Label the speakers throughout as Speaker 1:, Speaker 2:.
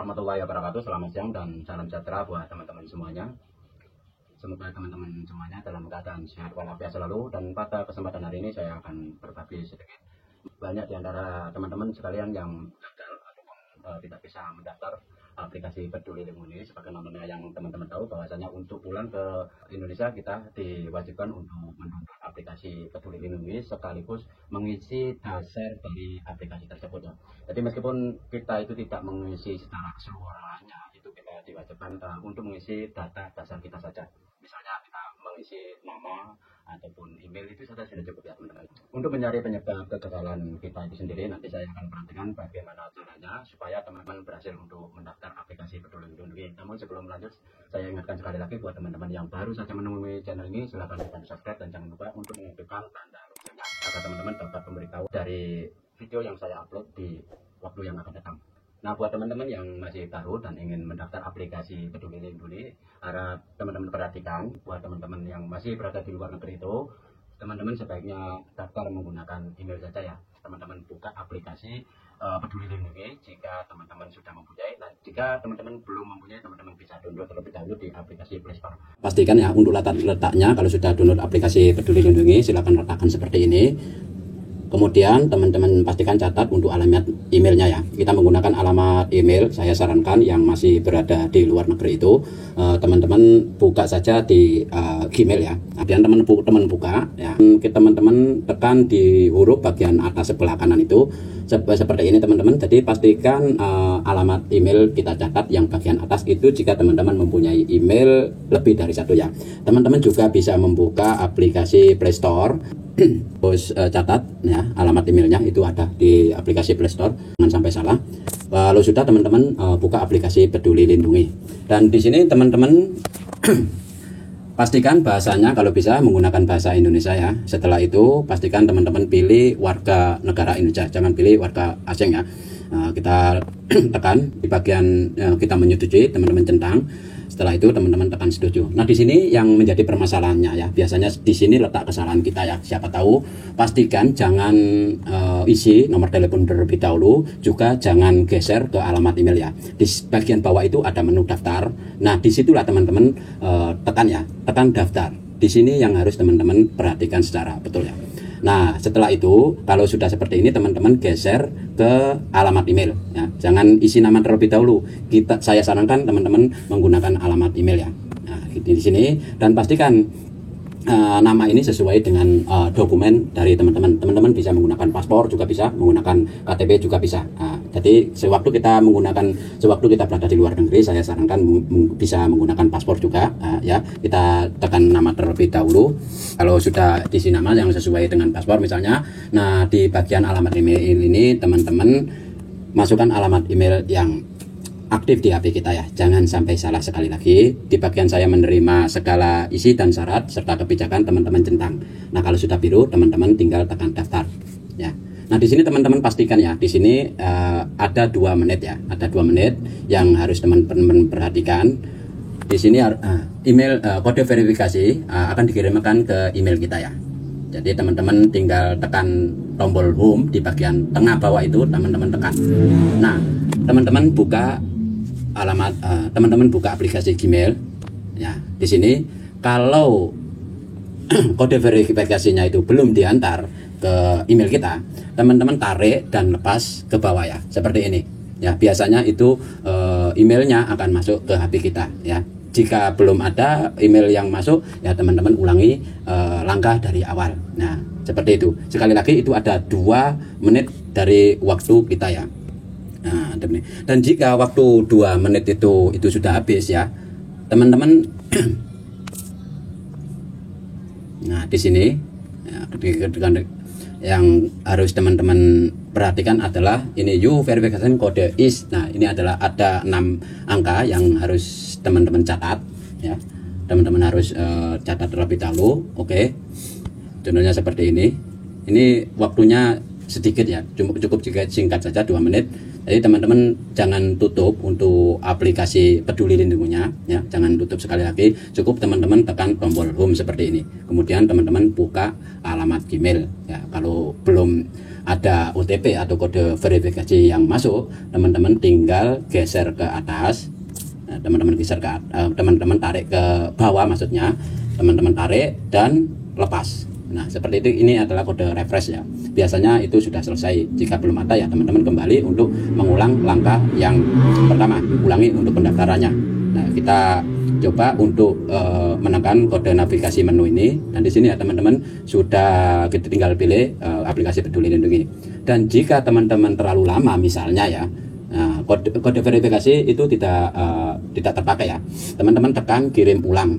Speaker 1: warahmatullahi wabarakatuh. Selamat siang dan salam sejahtera buat teman-teman semuanya. Semoga teman-teman semuanya dalam keadaan sehat walafiat selalu. Dan pada kesempatan hari ini saya akan berbagi sedikit. Banyak di antara teman-teman sekalian yang gagal ataupun tidak bisa mendaftar aplikasi Peduli Lindungi. Sebagaimana yang teman-teman tahu bahwasanya untuk pulang ke Indonesia kita diwajibkan untuk mendownload aplikasi Peduli Lindungi sekaligus mengisi dasar dari aplikasi tersebut ya. Jadi meskipun kita itu tidak mengisi secara keseluruhannya, itu kita diwajibkan untuk mengisi data dasar kita saja. Misalnya kita mengisi nama ataupun email, itu saja sudah cukup ya teman-teman. Untuk mencari penyebab kegagalan kita itu sendiri, nanti saya akan perhatikan bagaimana caranya supaya teman-teman berhasil untuk mendaftar aplikasi Peduli Lindungi. Namun sebelum lanjut, saya ingatkan sekali lagi buat teman-teman yang baru saja menemui channel ini, silahkan dibantu subscribe dan jangan lupa untuk mengaktifkan tanda loncengnya agar teman-teman dapat memberitahu dari video yang saya upload di waktu yang akan datang. Nah, buat teman-teman yang masih baru dan ingin mendaftar aplikasi Peduli Lindungi, harap teman-teman perhatikan. Buat teman-teman yang masih berada di luar negeri itu, teman-teman sebaiknya daftar menggunakan email saja ya. Teman-teman buka aplikasi Peduli Lindungi jika teman-teman sudah mempunyai. Dan jika teman-teman belum mempunyai, teman-teman bisa download terlebih dahulu di aplikasi Play Store. Pastikan ya untuk letaknya, kalau sudah download aplikasi Peduli Lindungi, silakan letakkan seperti ini. Kemudian teman-teman pastikan catat untuk alamat emailnya ya. Kita menggunakan alamat email, saya sarankan yang masih berada di luar negeri itu teman-teman buka saja di Gmail ya. Kemudian teman-teman buka ya. Teman-teman tekan di huruf bagian atas sebelah kanan itu seperti ini teman-teman. Jadi pastikan alamat email kita catat yang bagian atas itu jika teman-teman mempunyai email lebih dari satu ya. Teman-teman juga bisa membuka aplikasi Play Store. Terus catat ya alamat emailnya itu ada di aplikasi Play Store, jangan sampai salah. Lalu sudah teman-teman buka aplikasi Peduli Lindungi, dan di sini teman-teman pastikan bahasanya kalau bisa menggunakan bahasa Indonesia ya. Setelah itu pastikan teman-teman pilih warga negara Indonesia, jangan pilih warga asing ya. Kita tekan di bagian kita menyetujui, teman-teman centang. Setelah itu teman-teman tekan setuju. Nah, di sini yang menjadi permasalahannya ya, biasanya di sini letak kesalahan kita ya. Siapa tahu, pastikan jangan isi nomor telepon terlebih dahulu, juga jangan geser ke alamat email ya. Di bagian bawah itu ada menu daftar. Nah, disitulah teman-teman tekan ya, tekan daftar. Di sini yang harus teman-teman perhatikan secara betul ya. Nah, setelah itu kalau sudah seperti ini teman-teman geser ke alamat email ya. Jangan isi nama terlebih dahulu. Saya sarankan teman-teman menggunakan alamat email ya. Nah, di sini dan pastikan nama ini sesuai dengan dokumen dari teman-teman. Teman-teman bisa menggunakan paspor, juga bisa menggunakan KTP, juga bisa. Jadi sewaktu kita berada di luar negeri, saya sarankan bisa menggunakan paspor juga ya. Kita tekan nama terlebih dahulu. Kalau sudah diisi nama yang sesuai dengan paspor misalnya, nah di bagian alamat email ini teman-teman masukkan alamat email yang aktif di HP kita ya. Jangan sampai salah. Sekali lagi, di bagian saya menerima segala isi dan syarat serta kebijakan, teman-teman centang. Nah, kalau sudah biru teman-teman tinggal tekan daftar ya. Nah, di sini teman-teman pastikan ya, di sini ada 2 menit ya, ada 2 menit yang harus teman-teman perhatikan. Di sini email kode verifikasi akan dikirimkan ke email kita ya. Jadi teman-teman tinggal tekan tombol home di bagian tengah bawah itu, teman-teman tekan. Nah, teman-teman buka alamat, teman-teman buka aplikasi Gmail ya. Di sini kalau kode verifikasinya itu belum diantar ke email kita, teman-teman tarik dan lepas ke bawah ya, seperti ini ya. Biasanya itu emailnya akan masuk ke HP kita ya. Jika belum ada email yang masuk ya, teman-teman ulangi langkah dari awal. Nah, seperti itu. Sekali lagi, itu ada 2 menit dari waktu kita ya. Nah, dan jika waktu 2 menit itu sudah habis ya, teman-teman nah di sini ya, yang harus teman-teman perhatikan adalah ini you verification code is. Nah, ini adalah ada 6 angka yang harus teman-teman catat ya. Teman-teman harus catat terlebih dahulu. Oke. Contohnya seperti ini. Ini waktunya sedikit ya, cukup jika singkat saja 2 menit. Jadi teman-teman jangan tutup untuk aplikasi Peduli Lindunginya ya, jangan tutup. Sekali lagi, cukup teman-teman tekan tombol home seperti ini. Kemudian teman-teman buka alamat Gmail ya. Kalau belum
Speaker 2: ada OTP atau kode verifikasi yang masuk, teman-teman tinggal geser ke atas. Nah, teman-teman tarik ke bawah, maksudnya teman-teman tarik dan lepas. Nah, seperti itu. Ini adalah kode refresh ya. Biasanya itu sudah selesai. Jika belum ada ya teman-teman kembali untuk mengulang langkah yang pertama, ulangi untuk pendaftarannya. Nah, kita coba untuk menekan kode navigasi menu ini, dan di sini ya teman-teman sudah kita tinggal pilih aplikasi Peduli Lindungi. Dan jika teman-teman terlalu lama misalnya ya, nah, kode verifikasi itu tidak terpakai ya, teman-teman tekan kirim ulang.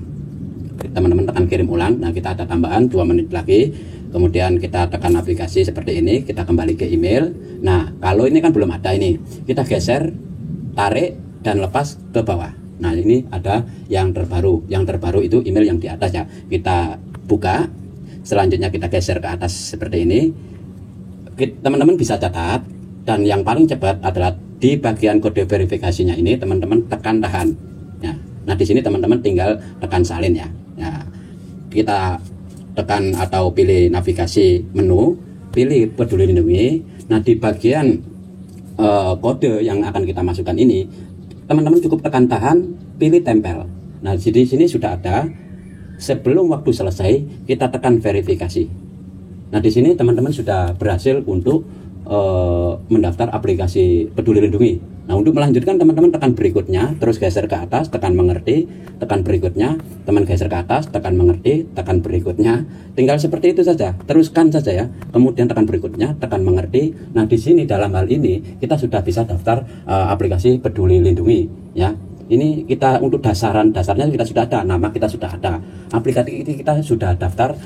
Speaker 2: Nah, kita ada tambahan 2 menit lagi, kemudian kita tekan navigasi seperti ini, kita kembali ke email. Nah, kalau ini kan belum ada, ini kita geser, tarik dan lepas ke bawah. Nah, ini ada yang terbaru itu email yang di atas ya, kita buka. Selanjutnya kita geser ke atas seperti ini. Teman-teman bisa catat, dan yang paling cepat adalah di bagian kode verifikasinya ini teman-teman tekan tahan ya. Nah, di sini teman-teman tinggal tekan salin ya. Nah, kita tekan atau pilih navigasi menu, pilih Peduli Lindungi. Nah, di bagian kode yang akan kita masukkan ini, teman-teman cukup tekan tahan, pilih tempel. Nah, di sini sudah ada. Sebelum waktu selesai, kita tekan verifikasi. Nah, di sini teman-teman sudah berhasil untuk mendaftar aplikasi Peduli Lindungi. Nah, untuk melanjutkan teman-teman tekan berikutnya, terus geser ke atas, tekan mengerti, tekan berikutnya, teman geser ke atas, tekan mengerti, tekan berikutnya. Tinggal seperti itu saja, teruskan saja ya. Kemudian tekan berikutnya, tekan mengerti. Nah, di sini dalam hal ini kita sudah bisa daftar aplikasi Peduli Lindungi ya. Ini kita untuk dasarnya kita sudah ada, nama kita sudah ada, aplikasi kita sudah daftar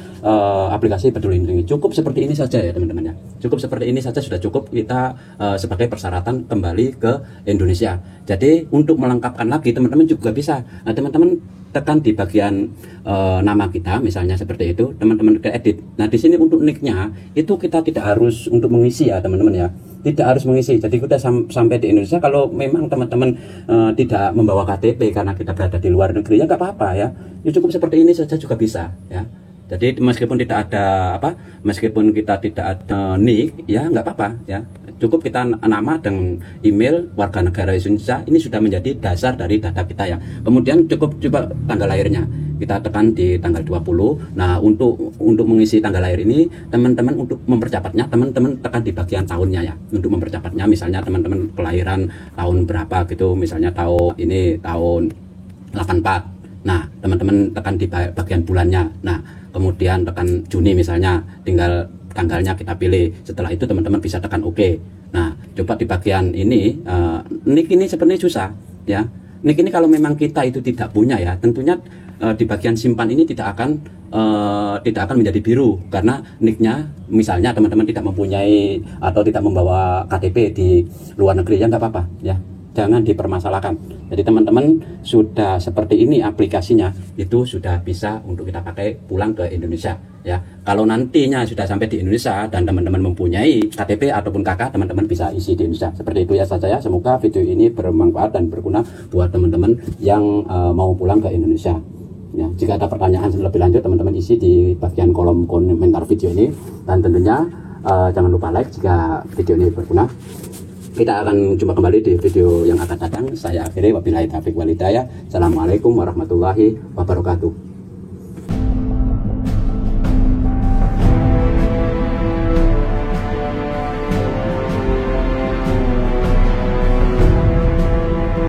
Speaker 2: aplikasi Peduli Lindungi. Cukup seperti ini saja ya teman-teman ya. Cukup seperti ini saja sudah cukup kita sebagai persyaratan kembali ke Indonesia. Jadi untuk melengkapkan lagi teman-teman juga bisa. Nah, teman-teman tekan di bagian nama kita, misalnya seperti itu, teman-teman ke edit. Nah, di sini untuk nicknya itu kita tidak harus untuk mengisi ya teman-teman ya, tidak harus mengisi. Jadi kita sampai di Indonesia, kalau memang teman-teman tidak membawa KTP karena kita berada di luar negeri ya nggak apa-apa ya, cukup seperti ini saja juga bisa ya. Jadi meskipun tidak ada meskipun kita tidak ada nick ya nggak apa-apa ya, cukup kita nama dan email warga negara Indonesia, ini sudah menjadi dasar dari data kita ya. Kemudian cukup coba tanggal lahirnya, kita tekan di tanggal 20. Nah, untuk mengisi tanggal lahir ini teman-teman, untuk mempercepatnya teman-teman tekan di bagian tahunnya ya. Untuk mempercepatnya, misalnya teman-teman kelahiran tahun berapa gitu, misalnya tahun 84. Nah, teman-teman tekan di bagian bulannya. Nah, kemudian tekan Juni misalnya, tinggal tanggalnya kita pilih. Setelah itu teman-teman bisa tekan OK. Nah, coba di bagian ini, nick ini sebenarnya susah ya. Nick ini kalau memang kita itu tidak punya ya, tentunya di bagian simpan ini tidak akan menjadi biru, karena nicknya misalnya teman-teman tidak mempunyai atau tidak membawa KTP di luar negeri ya nggak apa-apa ya. Jangan dipermasalahkan. Jadi teman-teman sudah seperti ini aplikasinya, itu sudah bisa untuk kita pakai pulang ke Indonesia ya. Kalau nantinya sudah sampai di Indonesia dan teman-teman mempunyai KTP ataupun KK, teman-teman bisa isi di Indonesia. Seperti itu ya saja ya. Semoga video ini bermanfaat dan berguna buat teman-teman yang mau pulang ke Indonesia ya. Jika ada pertanyaan lebih lanjut, teman-teman isi di bagian kolom komentar video ini, dan tentunya jangan lupa like jika video ini berguna. Kita akan jumpa kembali di video yang akan datang. Saya akhiri, wabillahi taufiq wal hidayah. Assalamualaikum warahmatullahi wabarakatuh.